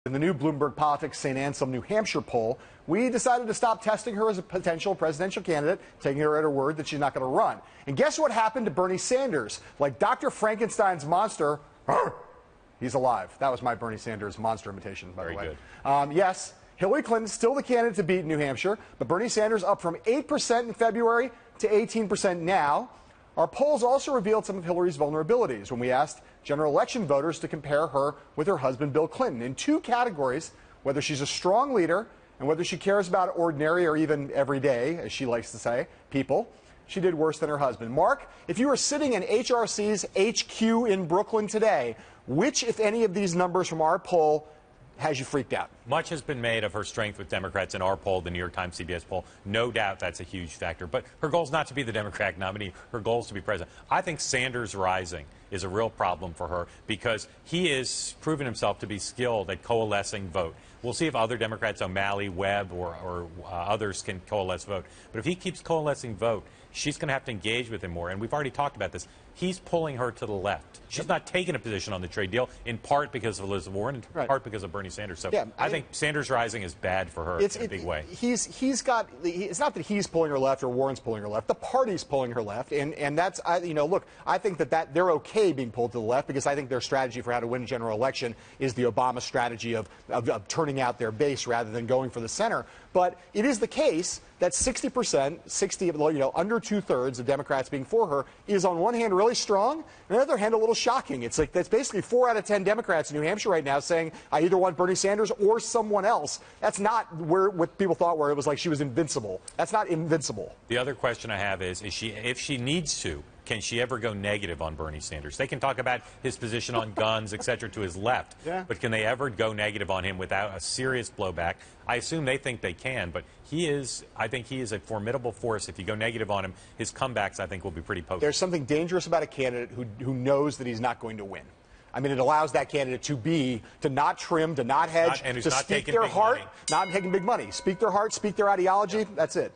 In the new Bloomberg Politics St. Anselm, New Hampshire poll, we decided to stop testing her as a potential presidential candidate, taking her at her word that she's not going to run. And guess what happened to Bernie Sanders? Like Dr. Frankenstein's monster, he's alive. That was my Bernie Sanders monster imitation, by the way. Yes, Hillary Clinton's still the candidate to beat in New Hampshire, but Bernie Sanders up from 8% in February to 18% now. Our polls also revealed some of Hillary's vulnerabilities when we asked general election voters to compare her with her husband, Bill Clinton, in two categories: whether she's a strong leader and whether she cares about ordinary or even everyday, as she likes to say, people. She did worse than her husband. Mark, if you were sitting in HRC's HQ in Brooklyn today, which, if any, of these numbers from our poll has you freaked out? Much has been made of her strength with Democrats in our poll, the New York Times CBS poll. No doubt that's a huge factor. But her goal is not to be the Democratic nominee. Her goal is to be president. I think Sanders rising is a real problem for her because he has proven himself to be skilled at coalescing vote. We'll see if other Democrats, O'Malley, Webb, or others can coalesce vote. But if he keeps coalescing vote, she's going to have to engage with him more. And we've already talked about this. He's pulling her to the left. She's not taking a position on the trade deal, in part because of Elizabeth Warren, in part because of Bernie Sanders. So I think Sanders rising is bad for her in a big way. It's not that he's pulling her left or Warren's pulling her left. The party's pulling her left. And that's, look, I think that they're okay being pulled to the left because I think their strategy for how to win a general election is the Obama strategy of turning out their base rather than going for the center. But it is the case that 60%, under two-thirds of Democrats being for her is on one hand really strong, and on the other hand a little shocking. It's like that's basically 4 out of 10 Democrats in New Hampshire right now saying I either want Bernie Sanders or someone else. That's not what people thought where it was like she was invincible. That's not invincible. The other question I have is if she needs to, can she ever go negative on Bernie Sanders? They can talk about his position on guns, et cetera, to his left, but can they ever go negative on him without a serious blowback? I assume they think they can, but I think he is a formidable force. If you go negative on him, his comebacks, I think, will be pretty potent. There's something dangerous about a candidate who knows that he's not going to win. I mean, it allows that candidate to not trim, to not hedge, to speak their heart, not taking big money. Speak their heart, speak their ideology. That's it.